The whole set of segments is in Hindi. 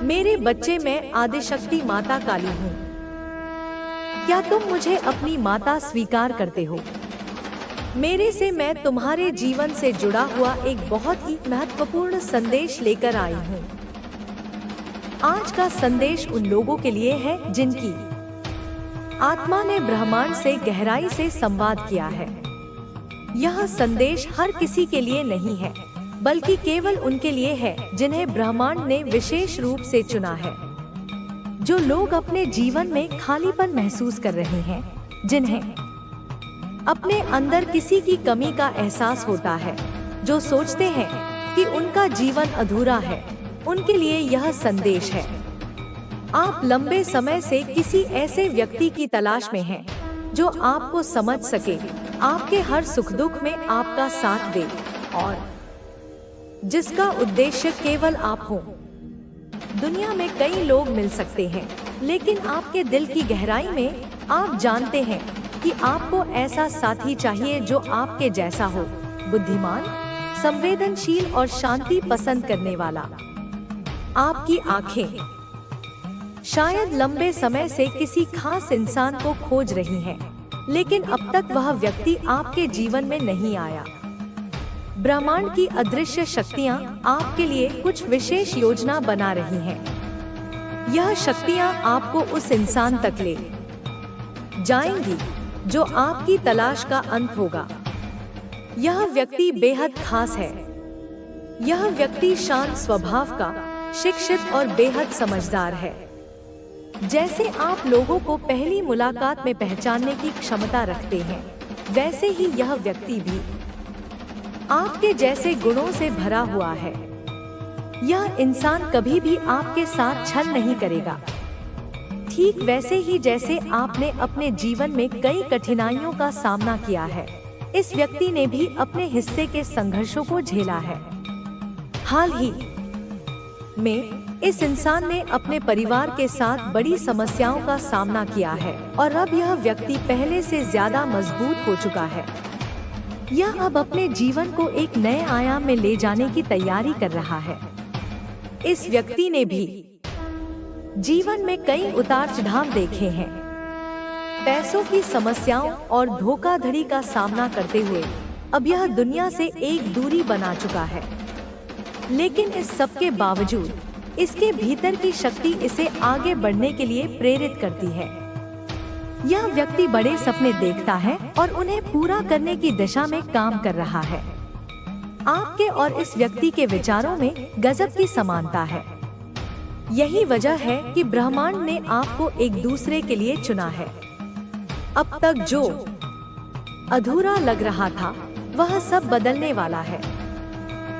मेरे बच्चे, मैं आदिशक्ति माता काली हूँ। क्या तुम मुझे अपनी माता स्वीकार करते हो? मेरे से मैं तुम्हारे जीवन से जुड़ा हुआ एक बहुत ही महत्वपूर्ण संदेश लेकर आई हूँ। आज का संदेश उन लोगों के लिए है जिनकी आत्मा ने ब्रह्मांड से गहराई से संवाद किया है। यह संदेश हर किसी के लिए नहीं है, बल्कि केवल उनके लिए है जिन्हें ब्रह्मांड ने विशेष रूप से चुना है। जो लोग अपने जीवन में खालीपन महसूस कर रहे हैं, जिन्हें अपने अंदर किसी की कमी का एहसास होता है, जो सोचते हैं कि उनका जीवन अधूरा है, उनके लिए यह संदेश है। आप लंबे समय से किसी ऐसे व्यक्ति की तलाश में हैं, जो आपको समझ सके, आपके हर सुख दुख में आपका साथ दे और जिसका उद्देश्य केवल आप हो। दुनिया में कई लोग मिल सकते हैं, लेकिन आपके दिल की गहराई में आप जानते हैं कि आपको ऐसा साथी चाहिए जो आपके जैसा हो, बुद्धिमान, संवेदनशील और शांति पसंद करने वाला। आपकी आंखें शायद लंबे समय से किसी खास इंसान को खोज रही हैं, लेकिन अब तक वह व्यक्ति आपके जीवन में नहीं आया। ब्रह्मांड की अदृश्य शक्तियाँ आपके लिए कुछ विशेष योजना बना रही हैं। यह शक्तियाँ आपको उस इंसान तक ले जाएंगी जो आपकी तलाश का अंत होगा। यह व्यक्ति बेहद खास है। यह व्यक्ति शांत स्वभाव का, शिक्षित और बेहद समझदार है। जैसे आप लोगों को पहली मुलाकात में पहचानने की क्षमता रखते हैं, वैसे ही यह व्यक्ति भी आपके जैसे गुणों से भरा हुआ है। यह इंसान कभी भी आपके साथ छल नहीं करेगा, ठीक वैसे ही जैसे आपने अपने जीवन में कई कठिनाइयों का सामना किया है। इस व्यक्ति ने भी अपने हिस्से के संघर्षों को झेला है। हाल ही में इस इंसान ने अपने परिवार के साथ बड़ी समस्याओं का सामना किया है और अब यह व्यक्ति पहले से ज्यादा मजबूत हो चुका है। यह अब अपने जीवन को एक नए आयाम में ले जाने की तैयारी कर रहा है। इस व्यक्ति ने भी जीवन में कई उतार चढ़ाव देखे हैं। पैसों की समस्याओं और धोखाधड़ी का सामना करते हुए अब यह दुनिया से एक दूरी बना चुका है। लेकिन इस सब के बावजूद इसके भीतर की शक्ति इसे आगे बढ़ने के लिए प्रेरित करती है। यह व्यक्ति बड़े सपने देखता है और उन्हें पूरा करने की दिशा में काम कर रहा है। आपके और इस व्यक्ति के विचारों में गजब की समानता है। यही वजह है कि ब्रह्मांड ने आपको एक दूसरे के लिए चुना है। अब तक जो अधूरा लग रहा था, वह सब बदलने वाला है।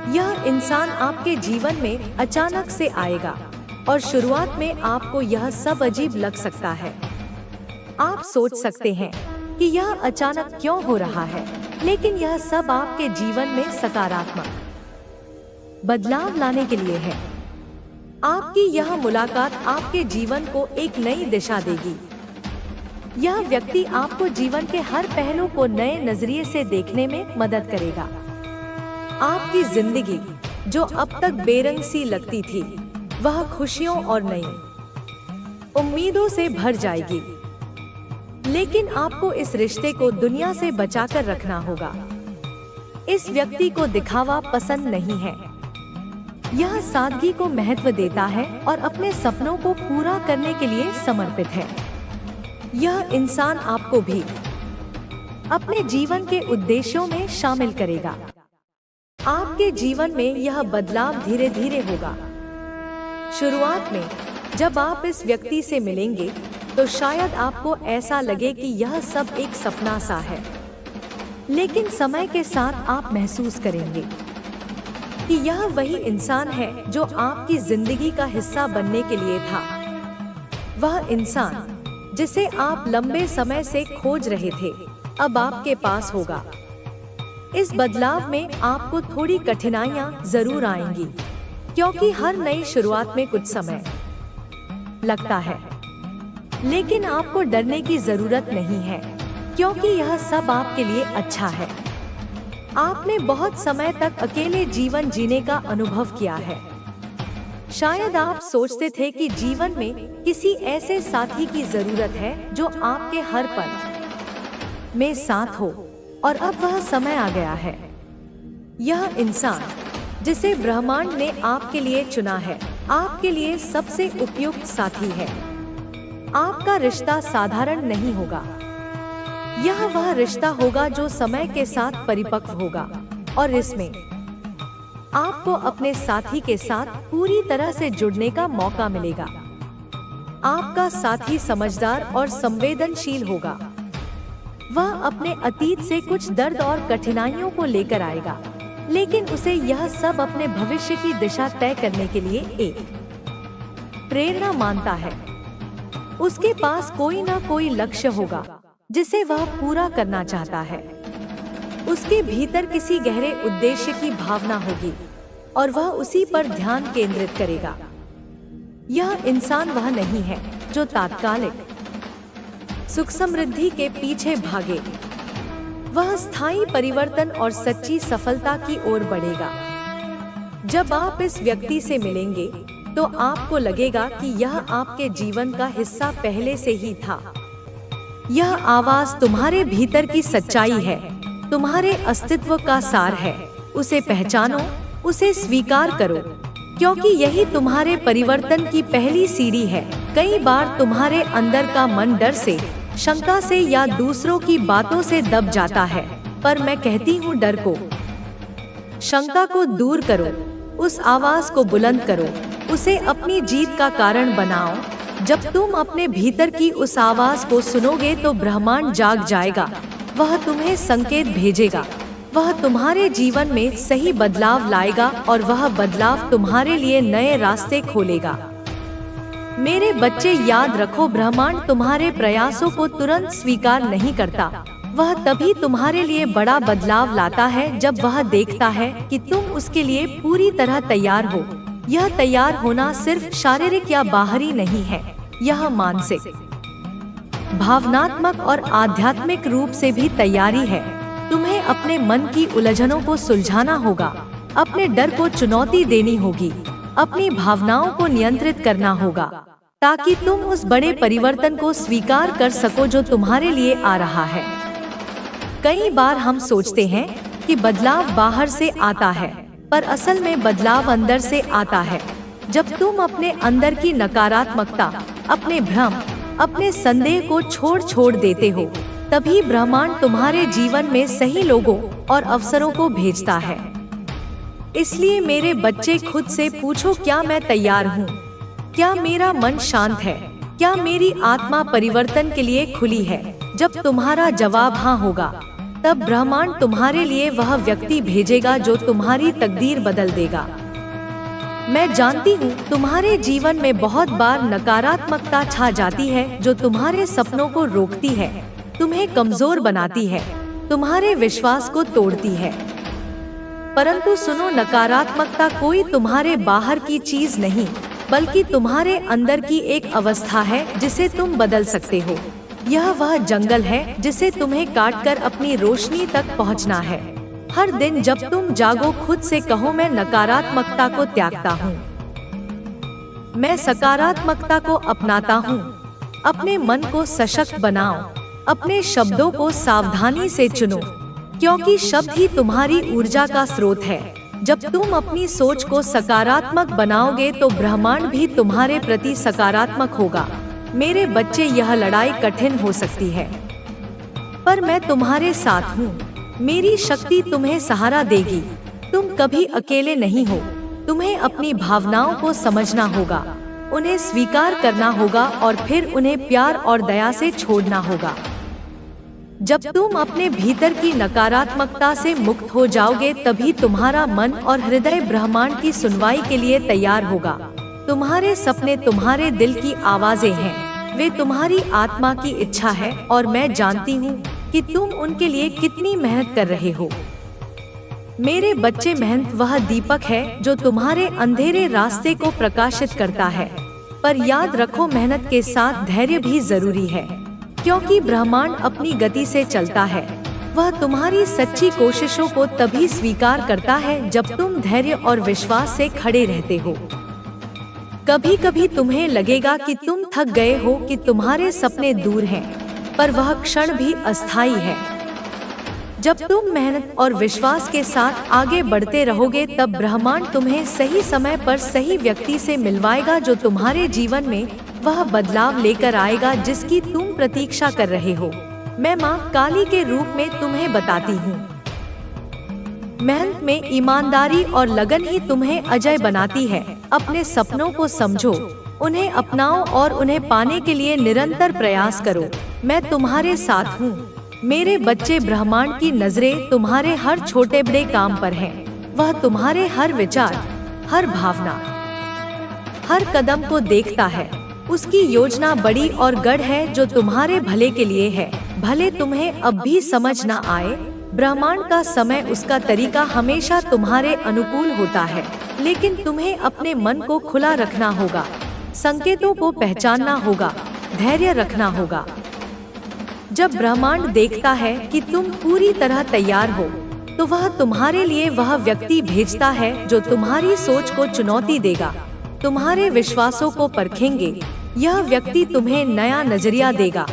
यह इंसान आपके जीवन में अचानक से आएगा और शुरुआत में आपको यह सब अजीब लग सकता है। आप सोच सकते हैं कि यह अचानक क्यों हो रहा है, लेकिन यह सब आपके जीवन में सकारात्मक बदलाव लाने के लिए है। आपकी यह मुलाकात आपके जीवन को एक नई दिशा देगी। यह व्यक्ति आपको जीवन के हर पहलू को नए नजरिए से देखने में मदद करेगा। आपकी जिंदगी जो अब तक बेरंग सी लगती थी, वह खुशियों और नई उम्मीदों से भर जाएगी। लेकिन आपको इस रिश्ते को दुनिया से बचाकर रखना होगा। इस व्यक्ति को दिखावा पसंद नहीं है। यह सादगी को महत्व देता है और अपने सपनों को पूरा करने के लिए समर्पित है। यह इंसान आपको भी अपने जीवन के उद्देश्यों में शामिल करेगा। आपके जीवन में यह बदलाव धीरे धीरे होगा। शुरुआत में जब आप इस व्यक्ति से मिलेंगे, तो शायद आपको ऐसा लगे कि यह सब एक सपना सा है। लेकिन समय के साथ आप महसूस करेंगे कि यह वही इंसान है जो आपकी जिंदगी का हिस्सा बनने के लिए था। वह इंसान जिसे आप लंबे समय से खोज रहे थे, अब आपके पास होगा। इस बदलाव में आपको थोड़ी कठिनाइयां जरूर आएंगी, क्योंकि हर नई शुरुआत में कुछ समय लगता है। लेकिन आपको डरने की जरूरत नहीं है, क्योंकि यह सब आपके लिए अच्छा है। आपने बहुत समय तक अकेले जीवन जीने का अनुभव किया है। शायद आप सोचते थे कि जीवन में किसी ऐसे साथी की जरूरत है जो आपके हर पल में साथ हो, और अब वह समय आ गया है। यह इंसान जिसे ब्रह्मांड ने आपके लिए चुना है, आपके लिए सबसे उपयुक्त साथी है। आपका रिश्ता साधारण नहीं होगा। यह वह रिश्ता होगा जो समय के साथ परिपक्व होगा, और इसमें आपको अपने साथी के साथ पूरी तरह से जुड़ने का मौका मिलेगा। आपका साथी समझदार और संवेदनशील होगा। वह अपने अतीत से कुछ दर्द और कठिनाइयों को लेकर आएगा, लेकिन उसे यह सब अपने भविष्य की दिशा तय करने के लिए एक प्रेरणा मानता है। उसके पास कोई ना कोई लक्ष्य होगा जिसे वह पूरा करना चाहता है। उसके भीतर किसी गहरे उद्देश्य की भावना होगी और वह उसी पर ध्यान केंद्रित करेगा। यह इंसान वह नहीं है जो तात्कालिक सुख समृद्धि के पीछे भागे। वह स्थायी परिवर्तन और सच्ची सफलता की ओर बढ़ेगा। जब आप इस व्यक्ति से मिलेंगे तो आपको लगेगा कि यह आपके जीवन का हिस्सा पहले से ही था। यह आवाज तुम्हारे भीतर की सच्चाई है, तुम्हारे अस्तित्व का सार है। उसे पहचानो, उसे स्वीकार करो, क्योंकि यही तुम्हारे परिवर्तन की पहली सीढ़ी है। कई बार तुम्हारे अंदर का मन डर से, शंका से या दूसरों की बातों से दब जाता है, पर मैं कहती हूँ डर को, शंका को दूर करो, उस आवाज को बुलंद करो, उसे अपनी जीत का कारण बनाओ। जब तुम अपने भीतर की उस आवाज को सुनोगे तो ब्रह्मांड जाग जाएगा। वह तुम्हें संकेत भेजेगा, वह तुम्हारे जीवन में सही बदलाव लाएगा और वह बदलाव तुम्हारे लिए नए रास्ते खोलेगा। मेरे बच्चे, याद रखो, ब्रह्मांड तुम्हारे प्रयासों को तुरंत स्वीकार नहीं करता। वह तभी तुम्हारे लिए बड़ा बदलाव लाता है जब वह देखता है कि तुम उसके लिए पूरी तरह तैयार हो। यह तैयार होना सिर्फ शारीरिक या बाहरी नहीं है, यह मानसिक, भावनात्मक और आध्यात्मिक रूप से भी तैयारी है। तुम्हें अपने मन की उलझनों को सुलझाना होगा, अपने डर को चुनौती देनी होगी, अपनी भावनाओं को नियंत्रित करना होगा, ताकि तुम उस बड़े परिवर्तन को स्वीकार कर सको जो तुम्हारे लिए आ रहा है। कई बार हम सोचते हैं कि बदलाव बाहर से आता है, पर असल में बदलाव अंदर से आता है। जब तुम अपने अंदर की नकारात्मकता, अपने भ्रम, अपने संदेह को छोड़ देते हो, तभी ब्रह्मांड तुम्हारे जीवन में सही लोगों और अवसरों को भेजता है। इसलिए मेरे बच्चे, खुद से पूछो, क्या मैं तैयार हूँ? क्या मेरा मन शांत है? क्या मेरी आत्मा परिवर्तन के लिए खुली है? जब तुम्हारा जवाब हाँ होगा, तब ब्रह्मांड तुम्हारे लिए वह व्यक्ति भेजेगा जो तुम्हारी तकदीर बदल देगा। मैं जानती हूँ तुम्हारे जीवन में बहुत बार नकारात्मकता छा जाती है जो तुम्हारे सपनों को रोकती है, तुम्हें कमजोर बनाती है, तुम्हारे विश्वास को तोड़ती है। परंतु सुनो, नकारात्मकता कोई तुम्हारे बाहर की चीज नहीं, बल्कि तुम्हारे अंदर की एक अवस्था है जिसे तुम बदल सकते हो। यह वह जंगल है जिसे तुम्हें काटकर अपनी रोशनी तक पहुंचना है। हर दिन जब तुम जागो, खुद से कहो, मैं नकारात्मकता को त्यागता हूँ, मैं सकारात्मकता को अपनाता हूँ। अपने मन को सशक्त बनाओ, अपने शब्दों को सावधानी से चुनो, क्योंकि शब्द ही तुम्हारी ऊर्जा का स्रोत है। जब तुम अपनी सोच को सकारात्मक बनाओगे तो ब्रह्मांड भी तुम्हारे प्रति सकारात्मक होगा। मेरे बच्चे, यह लड़ाई कठिन हो सकती है, पर मैं तुम्हारे साथ हूँ। मेरी शक्ति तुम्हें सहारा देगी। तुम कभी अकेले नहीं हो। तुम्हें अपनी भावनाओं को समझना होगा, उन्हें स्वीकार करना होगा और फिर उन्हें प्यार और दया से छोड़ना होगा। जब तुम अपने भीतर की नकारात्मकता से मुक्त हो जाओगे, तभी तुम्हारा मन और हृदय ब्रह्मांड की सुनवाई के लिए तैयार होगा। तुम्हारे सपने तुम्हारे दिल की आवाजें हैं, वे तुम्हारी आत्मा की इच्छा है, और मैं जानती हूँ कि तुम उनके लिए कितनी मेहनत कर रहे हो। मेरे बच्चे, मेहनत वह दीपक है जो तुम्हारे अंधेरे रास्ते को प्रकाशित करता है, पर याद रखो, मेहनत के साथ धैर्य भी जरूरी है, क्योंकि ब्रह्मांड अपनी गति से चलता है। वह तुम्हारी सच्ची कोशिशों को तभी स्वीकार करता है जब तुम धैर्य और विश्वास से खड़े रहते हो। कभी कभी तुम्हें लगेगा कि तुम थक गए हो, कि तुम्हारे सपने दूर हैं, पर वह क्षण भी अस्थायी है। जब तुम मेहनत और विश्वास के साथ आगे बढ़ते रहोगे, तब ब्रह्मांड तुम्हें सही समय पर सही व्यक्ति से मिलवाएगा, जो तुम्हारे जीवन में वह बदलाव लेकर आएगा जिसकी तुम प्रतीक्षा कर रहे हो। मैं माँ काली के रूप में तुम्हें बताती हूँ, मेहनत में ईमानदारी और लगन ही तुम्हें अजय बनाती है। अपने सपनों को समझो, उन्हें अपनाओ और उन्हें पाने के लिए निरंतर प्रयास करो। मैं तुम्हारे साथ हूँ मेरे बच्चे। ब्रह्मांड की नजरें तुम्हारे हर छोटे बड़े काम पर हैं। वह तुम्हारे हर विचार, हर भावना, हर कदम को देखता है। उसकी योजना बड़ी और गढ़ है जो तुम्हारे भले के लिए है। भले तुम्हें अब भी समझ न आए, ब्रह्मांड का समय, उसका तरीका हमेशा तुम्हारे अनुकूल होता है, लेकिन तुम्हें अपने मन को खुला रखना होगा, संकेतों को पहचानना होगा, धैर्य रखना होगा। जब ब्रह्मांड देखता है कि तुम पूरी तरह तैयार हो, तो वह तुम्हारे लिए वह व्यक्ति भेजता है जो तुम्हारी सोच को चुनौती देगा, तुम्हारे विश्वासों को परखेंगे। यह व्यक्ति तुम्हें नया नजरिया देगा,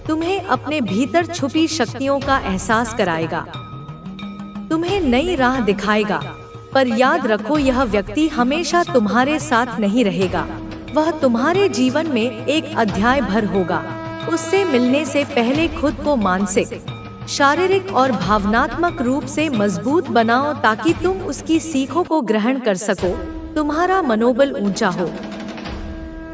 तुम्हें अपने भीतर छुपी शक्तियों का एहसास कराएगा, तुम्हें नई राह दिखाएगा। पर याद रखो, यह व्यक्ति हमेशा तुम्हारे साथ नहीं रहेगा। वह तुम्हारे जीवन में एक अध्याय भर होगा। उससे मिलने से पहले खुद को मानसिक, शारीरिक और भावनात्मक रूप से मजबूत बनाओ, ताकि तुम उसकी सीखों को ग्रहण कर सको। तुम्हारा मनोबल ऊंचा हो,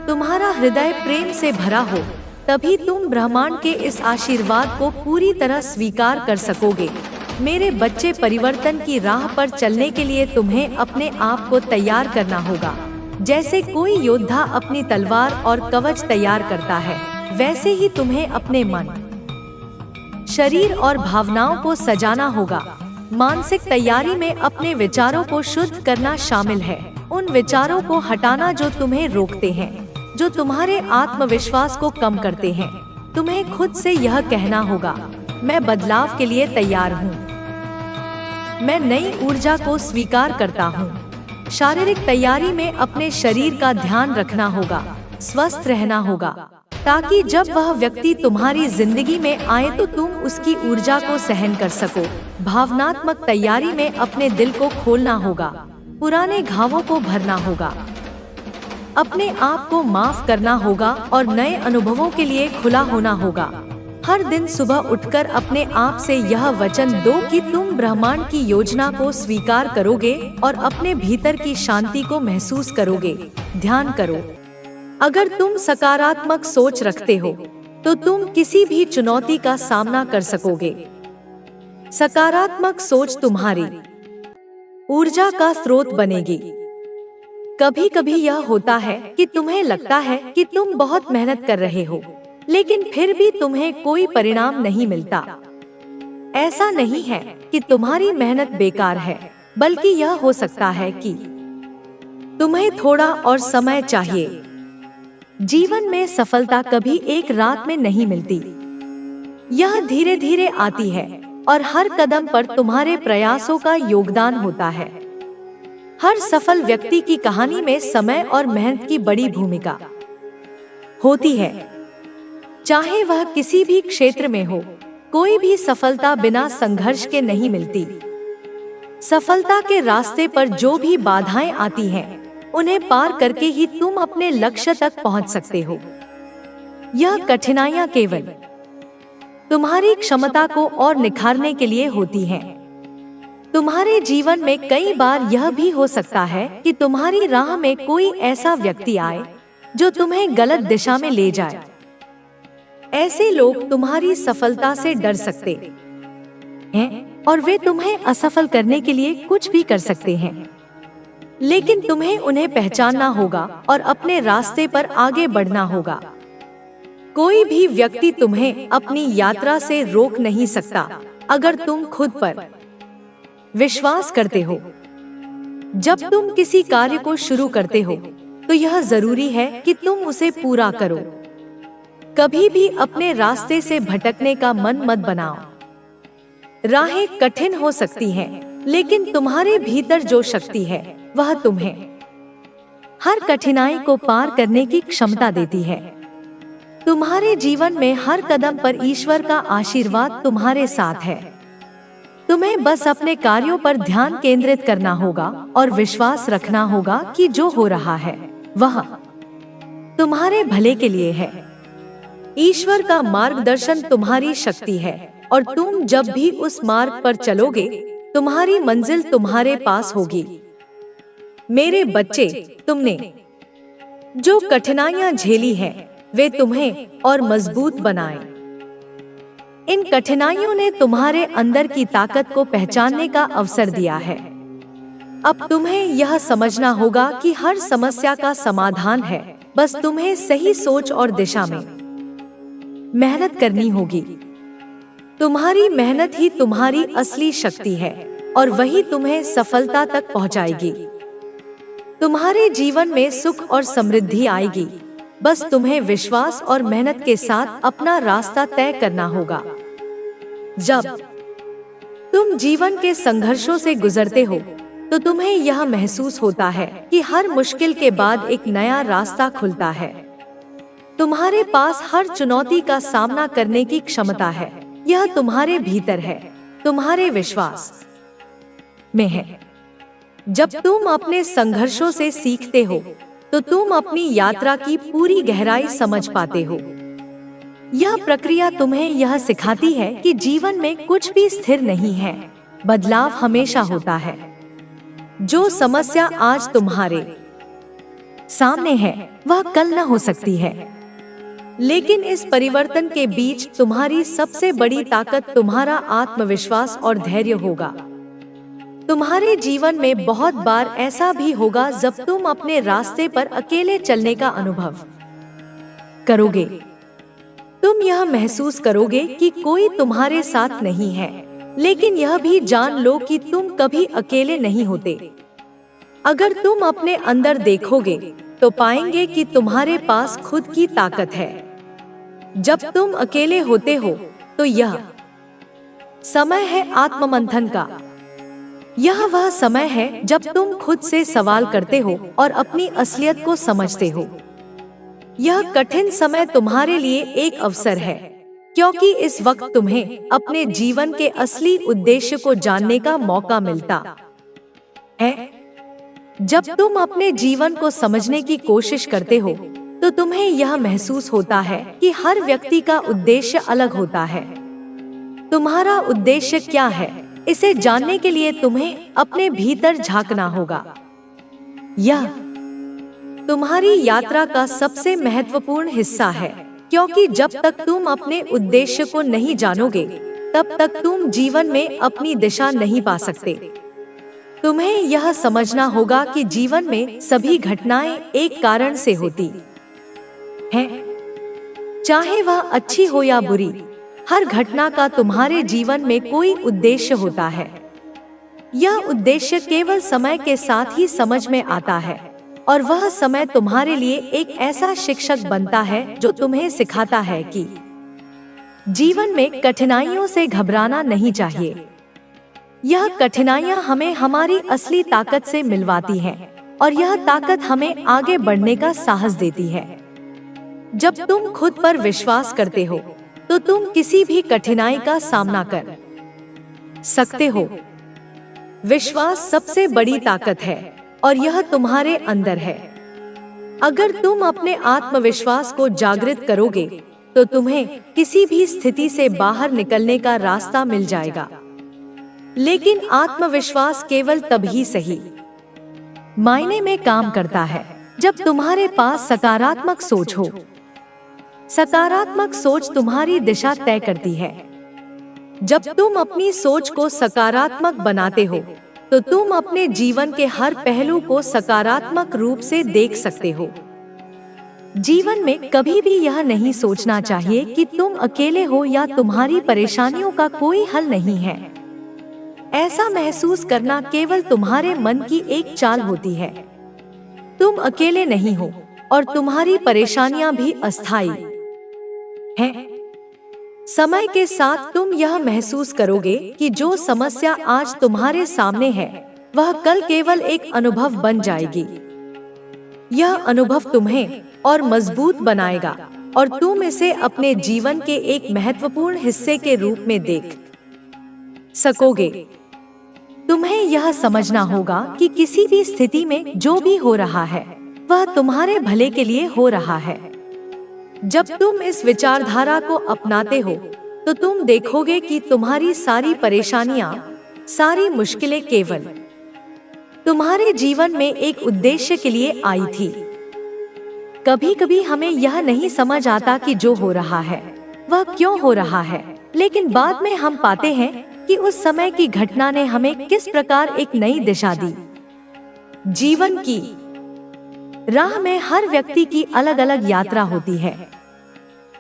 तुम्हारा हृदय प्रेम से भरा हो, तभी तुम ब्रह्मांड के इस आशीर्वाद को पूरी तरह स्वीकार कर सकोगे। मेरे बच्चे, परिवर्तन की राह पर चलने के लिए तुम्हें अपने आप को तैयार करना होगा। जैसे कोई योद्धा अपनी तलवार और कवच तैयार करता है, वैसे ही तुम्हें अपने मन, शरीर और भावनाओं को सजाना होगा। मानसिक तैयारी में अपने विचारों को शुद्ध करना शामिल है। उन विचारों को हटाना जो तुम्हें रोकते हैं, जो तुम्हारे आत्मविश्वास को कम करते हैं। तुम्हें खुद से यह कहना होगा, मैं बदलाव के लिए तैयार हूँ, मैं नई ऊर्जा को स्वीकार करता हूँ। शारीरिक तैयारी में अपने शरीर का ध्यान रखना होगा, स्वस्थ रहना होगा, ताकि जब वह व्यक्ति तुम्हारी जिंदगी में आए तो तुम उसकी ऊर्जा को सहन कर सको। भावनात्मक तैयारी में अपने दिल को खोलना होगा, पुराने घावों को भरना होगा, अपने आप को माफ करना होगा और नए अनुभवों के लिए खुला होना होगा। हर दिन सुबह उठकर अपने आप से यह वचन दो कि तुम ब्रह्मांड की योजना को स्वीकार करोगे और अपने भीतर की शांति को महसूस करोगे। ध्यान करो, अगर तुम सकारात्मक सोच रखते हो तो तुम किसी भी चुनौती का सामना कर सकोगे। सकारात्मक सोच तुम्हारी ऊर्जा का स्रोत बनेगी। कभी कभी यह होता है कि तुम्हें लगता है कि तुम बहुत मेहनत कर रहे हो, लेकिन फिर भी तुम्हें कोई परिणाम नहीं मिलता। ऐसा नहीं है कि तुम्हारी मेहनत बेकार है, बल्कि यह हो सकता है कि तुम्हें थोड़ा और समय चाहिए। जीवन में सफलता कभी एक रात में नहीं मिलती, यह धीरे धीरे आती है और हर कदम पर तुम्हारे प्रयासों का योगदान होता है। हर सफल व्यक्ति की कहानी में समय और मेहनत की बड़ी भूमिका होती है, चाहे वह किसी भी क्षेत्र में हो। कोई भी सफलता बिना संघर्ष के नहीं मिलती। सफलता के रास्ते पर जो भी बाधाएं आती हैं, उन्हें पार करके ही तुम अपने लक्ष्य तक पहुंच सकते हो। यह कठिनाइयां केवल तुम्हारी क्षमता को और निखारने के लिए होती हैं। तुम्हारे जीवन में कई बार यह भी हो सकता है कि तुम्हारी राह में कोई ऐसा व्यक्ति आए जो तुम्हें गलत दिशा में ले जाए। ऐसे लोग तुम्हारी सफलता से डर सकते हैं और वे तुम्हें असफल करने के लिए कुछ भी कर सकते हैं, लेकिन तुम्हें उन्हें पहचानना होगा और अपने रास्ते पर आगे बढ़ना होगा। कोई भी व्यक्ति तुम्हें अपनी यात्रा से रोक नहीं सकता अगर तुम खुद पर विश्वास करते हो। जब तुम किसी कार्य को शुरू करते हो तो यह जरूरी है कि तुम उसे पूरा करो। कभी भी अपने रास्ते से भटकने का मन मत बनाओ। राहें कठिन हो सकती हैं, लेकिन तुम्हारे भीतर जो शक्ति है वह तुम्हें हर कठिनाई को पार करने की क्षमता देती है। तुम्हारे जीवन में हर कदम पर ईश्वर का आशीर्वाद तुम्हारे साथ है। तुम्हें बस अपने कार्यों पर ध्यान केंद्रित करना होगा और विश्वास रखना होगा कि जो हो रहा है वह तुम्हारे भले के लिए है। ईश्वर का मार्गदर्शन तुम्हारी शक्ति है और तुम जब भी उस मार्ग पर चलोगे, तुम्हारी मंजिल तुम्हारे पास होगी। मेरे बच्चे, तुमने जो कठिनाइयां झेली हैं, वे तुम्हें और मजबूत बनाएं। इन कठिनाइयों ने तुम्हारे अंदर की ताकत को पहचानने का अवसर दिया है। अब तुम्हें यह समझना होगा कि हर समस्या का समाधान है, बस तुम्हें सही सोच और दिशा में मेहनत करनी होगी। तुम्हारी मेहनत ही तुम्हारी असली शक्ति है और वही तुम्हें सफलता तक पहुंचाएगी। तुम्हारे जीवन में सुख और समृद्धि आएगी, बस तुम्हें विश्वास और मेहनत के साथ अपना रास्ता तय करना होगा। जब तुम जीवन के संघर्षों से गुजरते हो, तो तुम्हें यह महसूस होता है कि हर मुश्किल के बाद एक नया रास्ता खुलता है। तुम्हारे पास हर चुनौती का सामना करने की क्षमता है। यह तुम्हारे भीतर है, तुम्हारे विश्वास में है। जब तुम अपने संघर्षों से सीखते हो, तो तुम अपनी यात्रा की पूरी गहराई समझ पाते हो। यह प्रक्रिया तुम्हें यह सिखाती है कि जीवन में कुछ भी स्थिर नहीं है, बदलाव हमेशा होता है। जो समस्या आज तुम्हारे सामने है, वह कल न हो सकती है, लेकिन इस परिवर्तन के बीच तुम्हारी सबसे बड़ी ताकत तुम्हारा आत्मविश्वास और धैर्य होगा। तुम्हारे जीवन में बहुत बार ऐसा भी होगा जब तुम अपने रास्ते पर अकेले चलने का अनुभव करोगे। तुम यह महसूस करोगे कि कोई तुम्हारे साथ नहीं है, लेकिन यह भी जान लो कि तुम कभी अकेले नहीं होते। अगर तुम अपने अंदर देखोगे, तो पाएंगे कि तुम्हारे पास खुद की ताकत है। जब तुम अकेले होते हो, तो यह समय है आत्ममंथन का। यह वह समय है जब तुम खुद से सवाल करते हो और अपनी असलियत को समझते हो। यह कठिन समय तुम्हारे लिए एक अवसर है, क्योंकि इस वक्त तुम्हें अपने जीवन के असली उद्देश्य को जानने का मौका मिलता है। जब तुम अपने जीवन को समझने की कोशिश करते हो, तो तुम्हें यह महसूस होता है कि हर व्यक्ति का उद्देश्य अलग होता है। तुम्हारा उद्देश्य क्या है, इसे जानने के लिए तुम्हें अपने भीतर झांकना होगा। यह तुम्हारी यात्रा का सबसे महत्वपूर्ण हिस्सा है, क्योंकि जब तक तुम अपने उद्देश्य को नहीं जानोगे, तब तक तुम जीवन में अपनी दिशा नहीं पा सकते। तुम्हें यह समझना होगा कि जीवन में सभी घटनाएं एक कारण से होती हैं, चाहे वह अच्छी हो या बुरी। हर घटना का तुम्हारे जीवन में कोई उद्देश्य होता है। यह उद्देश्य केवल समय के साथ ही समझ में आता है, और वह समय तुम्हारे लिए एक ऐसा शिक्षक बनता है जो तुम्हें सिखाता है कि जीवन में कठिनाइयों से घबराना नहीं चाहिए। यह कठिनाइयां हमें हमारी असली ताकत से मिलवाती हैं, और यह ताकत हमें आगे बढ़ने का साहस देती है। जब तुम खुद पर विश्वास करते हो, तो तुम किसी भी कठिनाई का सामना कर सकते हो। विश्वास सबसे बड़ी ताकत है, और यह तुम्हारे अंदर है। अगर तुम अपने आत्मविश्वास को जागृत करोगे, तो तुम्हें किसी भी स्थिति से बाहर निकलने का रास्ता मिल जाएगा। लेकिन आत्मविश्वास केवल तभी सही मायने में काम करता है जब तुम्हारे पास सकारात्मक सोच हो। सकारात्मक सोच तुम्हारी दिशा तय करती है। जब तुम अपनी सोच को सकारात्मक बनाते हो, तो तुम अपने जीवन के हर पहलू को सकारात्मक रूप से देख सकते हो। जीवन में कभी भी यह नहीं सोचना चाहिए कि तुम अकेले हो या तुम्हारी परेशानियों का कोई हल नहीं है। ऐसा महसूस करना केवल तुम्हारे मन की एक चाल होती है। तुम अकेले नहीं हो, और तुम्हारी परेशानियां भी अस्थायी हैं। समय के साथ तुम यह महसूस करोगे कि जो समस्या आज तुम्हारे सामने है, वह कल केवल एक अनुभव बन जाएगी। यह अनुभव तुम्हें और मजबूत बनाएगा और तुम इसे अपने जीवन के एक महत्वपूर्ण हिस्से के रूप में देख सकोगे। तुम्हें यह समझना होगा कि किसी भी स्थिति में जो भी हो रहा है वह तुम्हारे भले के लिए हो रहा है। जब तुम इस विचारधारा को अपनाते हो तो तुम देखोगे कि तुम्हारी सारी परेशानियां, सारी मुश्किलें केवल तुम्हारे जीवन में एक उद्देश्य के लिए आई थी। कभी कभी हमें यह नहीं समझ आता कि जो हो रहा है वह क्यों हो रहा है, लेकिन बाद में हम पाते हैं कि उस समय की घटना ने हमें किस प्रकार एक नई दिशा दी। जीवन की राह में हर व्यक्ति की अलग अलग यात्रा होती है।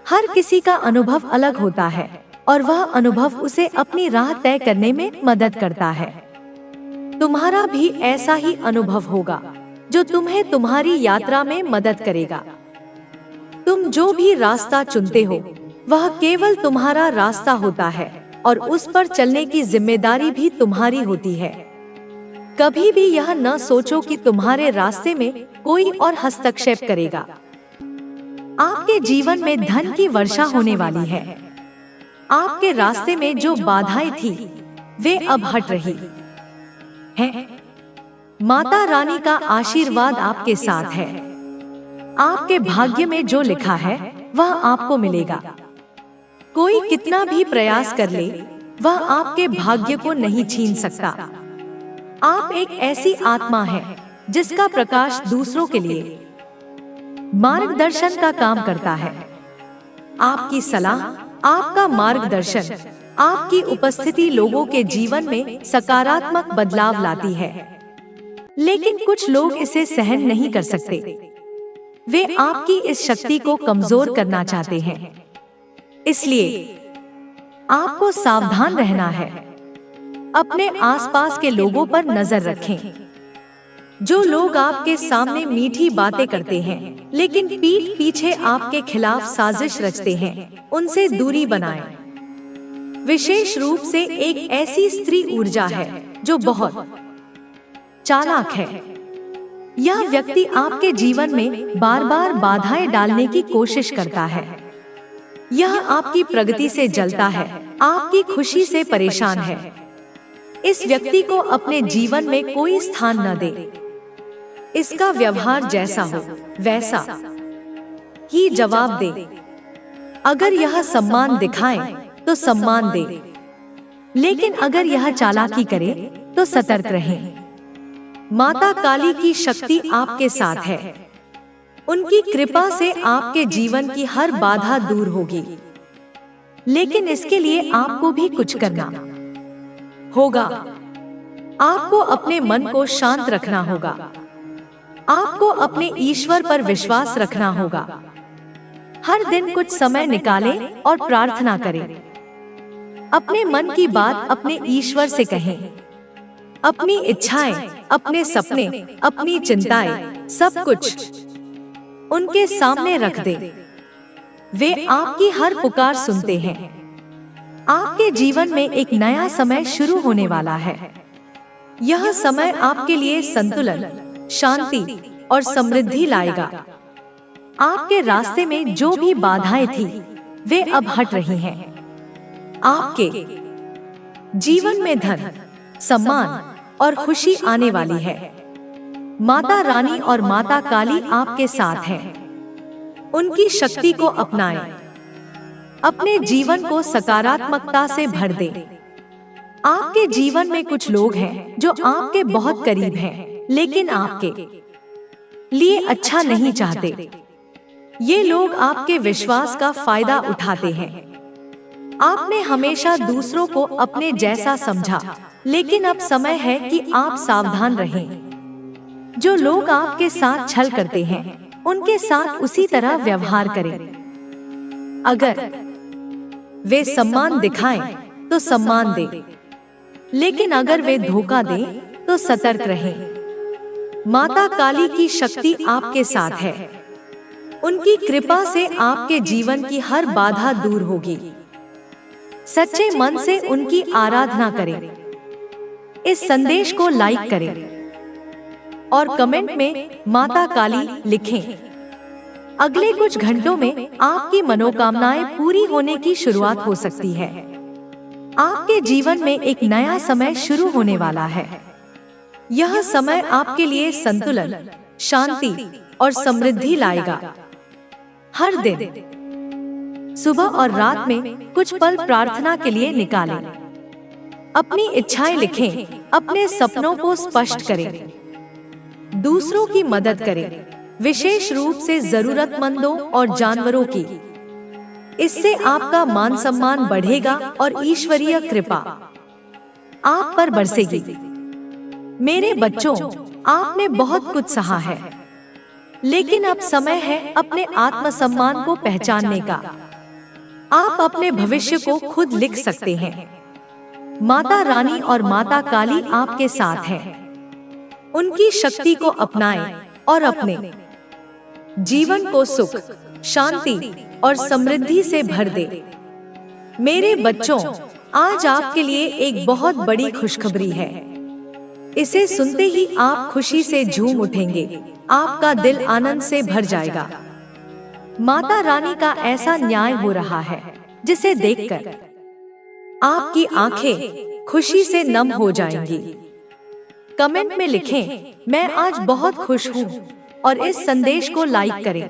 हर किसी का अनुभव अलग होता है और वह अनुभव उसे अपनी राह तय करने में मदद करता है। तुम्हारा भी ऐसा ही अनुभव होगा जो तुम्हें तुम्हारी यात्रा में मदद करेगा। तुम जो भी रास्ता चुनते हो वह केवल तुम्हारा रास्ता होता है और उस पर चलने की जिम्मेदारी भी तुम्हारी होती है। कभी भी यह न सोचो कि तुम्हारे रास्ते में कोई और हस्तक्षेप करेगा। आपके जीवन में धन की वर्षा होने वाली है। आपके रास्ते में जो बाधाएं थी वे अब हट रही हैं। माता रानी का आशीर्वाद आपके साथ है। आपके भाग्य में जो लिखा है वह आपको मिलेगा। कोई कितना भी प्रयास कर ले वह आपके भाग्य को नहीं छीन सकता। आप एक ऐसी आत्मा है जिसका प्रकाश दूसरों के लिए मार्गदर्शन का काम करता है। आपकी सलाह, आपका मार्गदर्शन, आपकी उपस्थिति लोगों के जीवन में सकारात्मक बदलाव लाती है। लेकिन कुछ लोग इसे सहन नहीं कर सकते। वे आपकी इस शक्ति को कमजोर करना चाहते हैं। इसलिए आपको सावधान रहना है। अपने आसपास के लोगों पर नजर रखें। जो लोग आपके सामने मीठी बातें करते हैं लेकिन पीठ पीछे आपके खिलाफ साजिश रचते हैं, उनसे दूरी बनाएं। विशेष रूप से एक ऐसी स्त्री ऊर्जा है जो बहुत चालाक है। यह व्यक्ति आपके जीवन में बार बार बाधाएं डालने की कोशिश करता है। यह आपकी प्रगति से जलता है, आपकी खुशी से परेशान है। इस व्यक्ति को अपने जीवन में कोई स्थान न दे। इसका व्यवहार जैसा हो वैसा ही जवाब दे। अगर यह सम्मान दिखाए तो सम्मान दे, लेकिन अगर यह चालाकी करे तो सतर्क रहें। माता काली की शक्ति आपके साथ है। उनकी कृपा से आपके जीवन की हर बाधा दूर होगी, लेकिन इसके लिए आपको भी कुछ करना होगा। आपको अपने मन को शांत रखना होगा। आपको अपने ईश्वर पर विश्वास रखना होगा। हर दिन कुछ समय निकालें और प्रार्थना करें। अपने मन की बात अपने ईश्वर से कहें। अपनी इच्छाएं, अपने सपने, अपनी चिंताएं, सब कुछ उनके सामने रख दें। वे आपकी हर पुकार सुनते हैं। आपके जीवन में एक नया समय शुरू होने वाला है। यह समय आपके लिए संतुलन, शांति और समृद्धि लाएगा। आपके रास्ते में जो भी बाधाएं थी वे अब हट रही हैं। आपके जीवन में धन, सम्मान और खुशी आने वाली है। माता रानी और माता काली आपके साथ हैं। उनकी शक्ति को अपनाएं। अपने जीवन को सकारात्मकता से भर दें। आपके जीवन में कुछ लोग हैं जो आपके बहुत करीब हैं, लेकिन आपके लिए अच्छा नहीं चाहते। ये लोग आपके विश्वास का फायदा उठाते हैं। आपने हमेशा दूसरों को अपने जैसा समझा, लेकिन अब समय है कि आप सावधान रहें। जो लोग आपके साथ छल करते हैं, उनके साथ उसी तरह व्यवहार करें। अगर वे सम्मान दिखाएं, तो सम्मान दें, लेकिन अगर वे धोखा दें, तो सतर्क रहें। माता काली की शक्ति आपके साथ है। उनकी कृपा से आपके जीवन की हर बाधा दूर होगी। सच्चे मन से उनकी आराधना करें। इस संदेश को लाइक करें और कमेंट में माता काली लिखें। अगले कुछ घंटों में आपकी मनोकामनाएं पूरी होने की शुरुआत हो सकती है। आपके जीवन में एक नया समय शुरू होने वाला है। यह समय आपके लिए संतुलन, शांति और समृद्धि लाएगा। हर दिन सुबह और रात में कुछ पल प्रार्थना के लिए निकालें। अपनी इच्छाएं लिखें, अपने सपनों को स्पष्ट करें, दूसरों की मदद करें, विशेष रूप से जरूरतमंदों और जानवरों की। इससे आपका मान सम्मान बढ़ेगा और ईश्वरीय कृपा आप पर बरसेगी। मेरे बच्चों, आपने बहुत कुछ सहा है, लेकिन अब समय है अपने आत्मसम्मान को पहचानने का। आप अपने भविष्य को खुद लिख सकते हैं। माता रानी और माता काली आपके साथ हैं। उनकी शक्ति को अपनाएं और अपने जीवन को सुख, शांति और समृद्धि से भर दे। मेरे बच्चों, आज आपके लिए एक बहुत बड़ी खुशखबरी है। इसे सुनते ही आप खुशी से झूम उठेंगे। आपका दिल आनंद से भर जाएगा। माता रानी का ऐसा न्याय हो रहा है जिसे देखकर आपकी आंखें खुशी से नम हो जाएंगी। कमेंट में लिखें, मैं आज बहुत खुश हूँ, और इस संदेश को लाइक करें।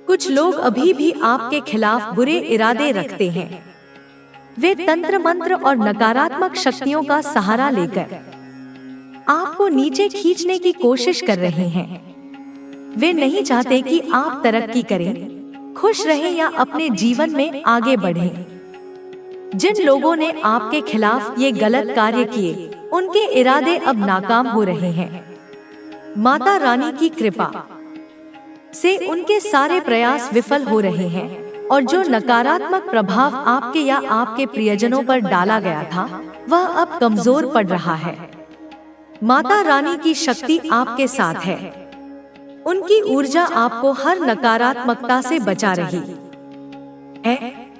कुछ लोग अभी भी आपके खिलाफ बुरे इरादे रखते हैं। वे तंत्र मंत्र और नकारात्मक शक्तियों का सहारा लेकर आपको नीचे खींचने की कोशिश कर रहे हैं। वे नहीं चाहते कि आप तरक्की करें, खुश रहें या अपने जीवन में आगे बढ़ें। जिन लोगों ने आपके खिलाफ ये गलत कार्य किए, उनके इरादे अब नाकाम हो रहे हैं। माता रानी की कृपा से उनके सारे प्रयास विफल हो रहे हैं, और जो नकारात्मक प्रभाव आपके या आपके प्रियजनों पर डाला गया था, वह अब कमजोर पड़ रहा है। माता रानी की शक्ति आपके साथ है। उनकी ऊर्जा आपको हर नकारात्मकता से बचा रही है।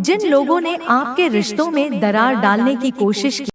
जिन लोगों ने आपके रिश्तों में दरार डालने की कोशिश की,